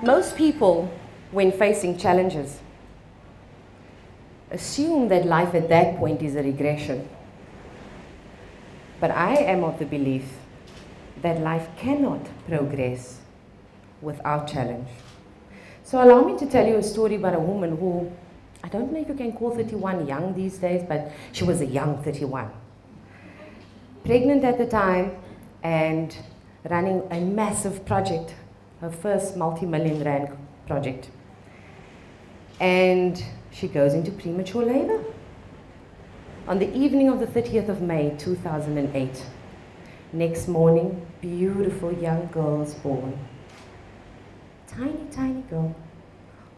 Most people, when facing challenges, assume that life at that point is a regression. But I am of the belief that life cannot progress without challenge. So allow me to tell you a story about a woman who, I don't know if you can call 31 young these days, but she was a young 31. Pregnant at the time and running a massive project, her first multi-million rand project. And she goes into premature labor. On the evening of the 30th of May, 2008, next morning, beautiful young girl is born. Tiny, tiny girl,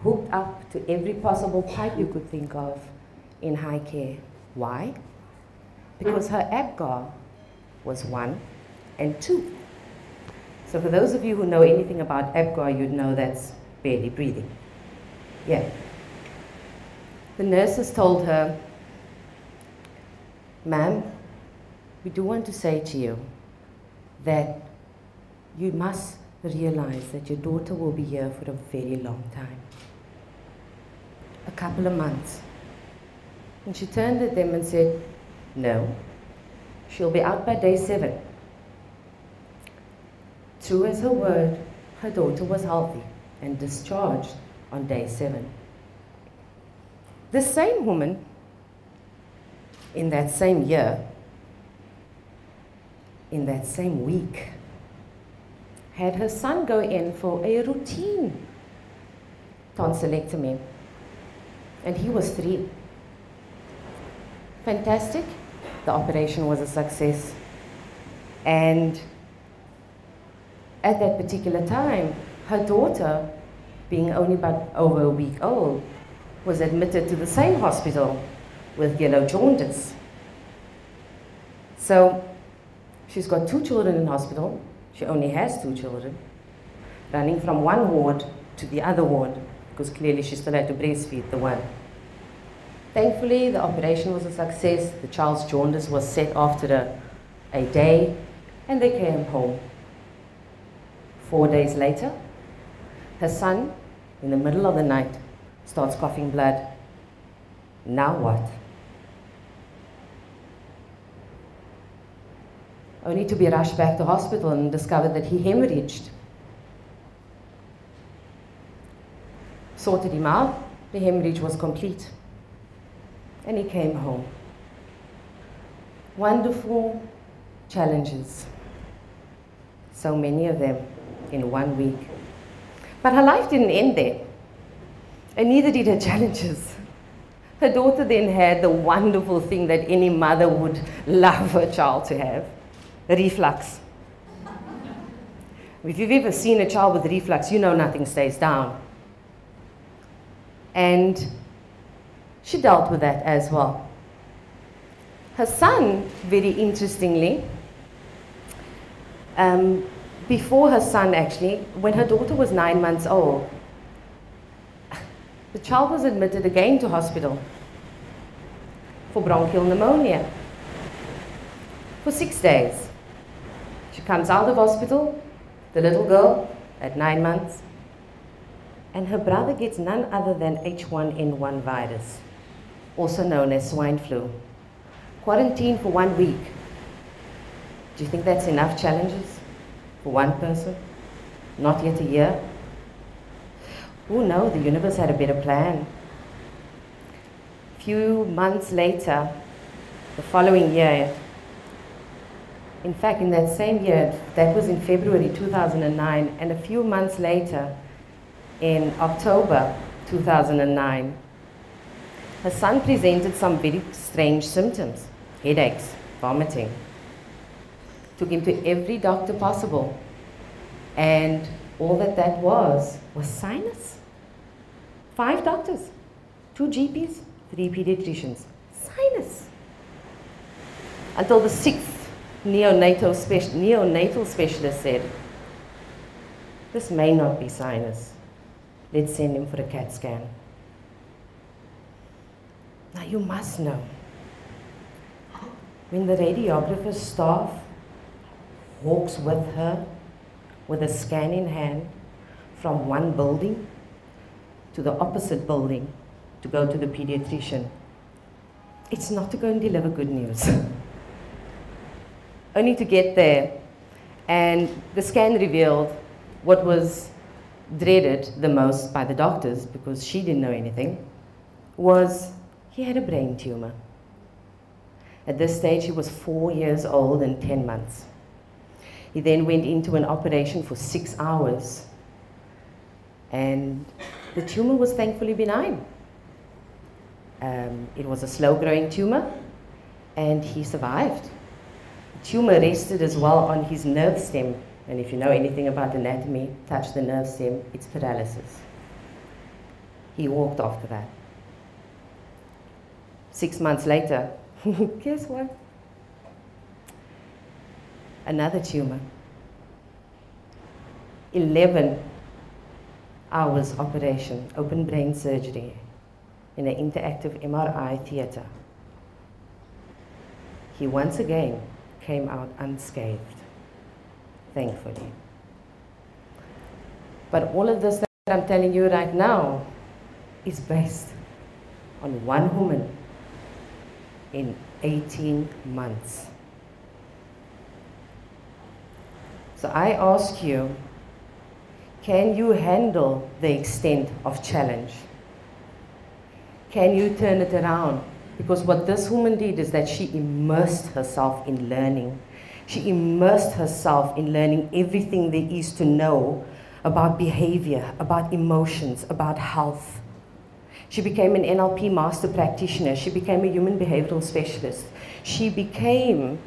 hooked up to every possible pipe you could think of in high care. Why? Because her APGAR was 1 and 2. So for those of you who know anything about APGAR, you'd know that's barely breathing. Yeah. The nurses told her, "Ma'am, we do want to say to you that you must realize that your daughter will be here for a very long time. A couple of months." And she turned at them and said, "No, she'll be out by day 7. True as her word, her daughter was healthy and discharged on day 7. The same woman, in that same year, in that same week, had her son go in for a routine tonsillectomy, and he was 3. Fantastic. The operation was a success. And at that particular time, her daughter, being only about over a week old, was admitted to the same hospital with yellow jaundice. So she's got 2 children in hospital. She only has 2 children, running from one ward to the other ward, because clearly she still had to breastfeed the one. Thankfully, the operation was a success. The child's jaundice was set after a day, and they came home. 4 days later, her son, in the middle of the night, starts coughing blood. Now what? Only to be rushed back to hospital and discovered that he hemorrhaged. Sorted him out, the hemorrhage was complete, and he came home. Wonderful challenges, so many of them in 1 week. But her life didn't end there, and neither did her challenges. Her daughter then had the wonderful thing that any mother would love her child to have: reflux. If you've ever seen a child with reflux, you know nothing stays down. And she dealt with that as well. Her son, very interestingly, before her son actually, when her daughter was 9 months old, the child was admitted again to hospital for bronchial pneumonia for 6 days. She comes out of hospital, the little girl at 9 months, and her brother gets none other than H1N1 virus, also known as swine flu. Quarantined for 1 week. Do you think that's enough challenges for one person? Not yet a year? Oh no, the universe had a better plan. Few months later, the following year, in fact, in that same year, that was in February 2009, and a few months later, in October 2009, her son presented some very strange symptoms: headaches, vomiting. Took him to every doctor possible, and all that was sinus. 5 doctors, 2 GPs, 3 pediatricians, sinus. Until the 6th neonatal specialist said, "This may not be sinus. Let's send him for a CAT scan." Now you must know, when the radiographer's staff walks with her with a scan in hand from one building to the opposite building to go to the pediatrician. It's not to go and deliver good news. Only to get there, and the scan revealed what was dreaded the most by the doctors, because she didn't know anything, was he had a brain tumor. At this stage, he was 4 years old and 10 months. He then went into an operation for 6 hours, and the tumor was thankfully benign. It was a slow-growing tumor, and he survived. The tumor rested as well on his nerve stem, and if you know anything about anatomy, touch the nerve stem, it's paralysis. He walked after that. 6 months later, guess what? Another tumor. 11 hours operation, open brain surgery in an interactive MRI theater. He once again came out unscathed, thankfully. But all of this that I'm telling you right now is based on one woman in 18 months. So I ask you, can you handle the extent of challenge? Can you turn it around? Because what this woman did is that she immersed herself in learning. She immersed herself in learning everything there is to know about behavior, about emotions, about health. She became an NLP master practitioner. She became a human behavioral specialist. She became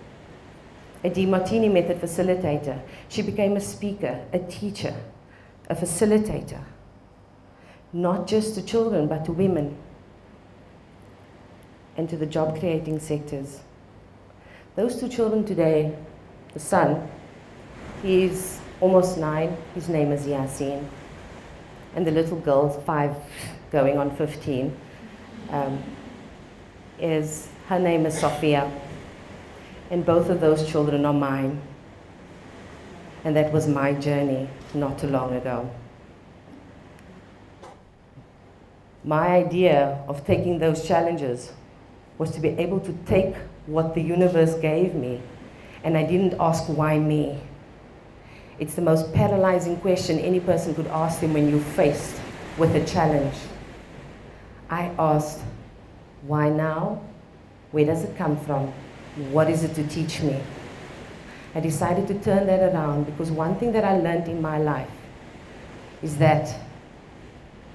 a DeMartini method facilitator. She became a speaker, a teacher, a facilitator. Not just to children, but to women and to the job-creating sectors. Those two children today, the son, he's almost 9, his name is Yasin, and the little girl, 5, going on 15, her name is Sophia, and both of those children are mine. And that was my journey not too long ago. My idea of taking those challenges was to be able to take what the universe gave me, and I didn't ask why me. It's the most paralyzing question any person could ask them when you're faced with a challenge. I asked, why now? Where does it come from? What is it to teach me? I decided to turn that around, because one thing that I learned in my life is that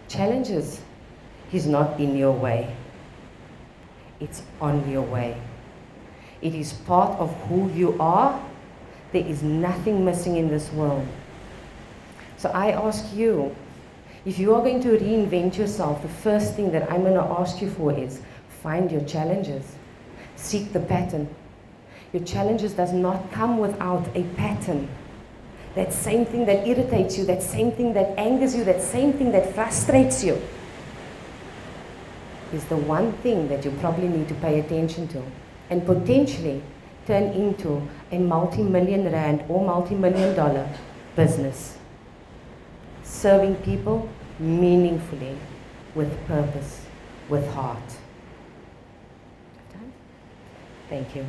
challenges is not in your way. It's on your way. It is part of who you are. There is nothing missing in this world. So I ask you, if you are going to reinvent yourself, the first thing that I'm going to ask you for is find your challenges. Seek the pattern. Your challenges does not come without a pattern. That same thing that irritates you, that same thing that angers you, that same thing that frustrates you is the one thing that you probably need to pay attention to and potentially turn into a multi-million rand or multi-million dollar business. Serving people meaningfully, with purpose, with heart. Thank you.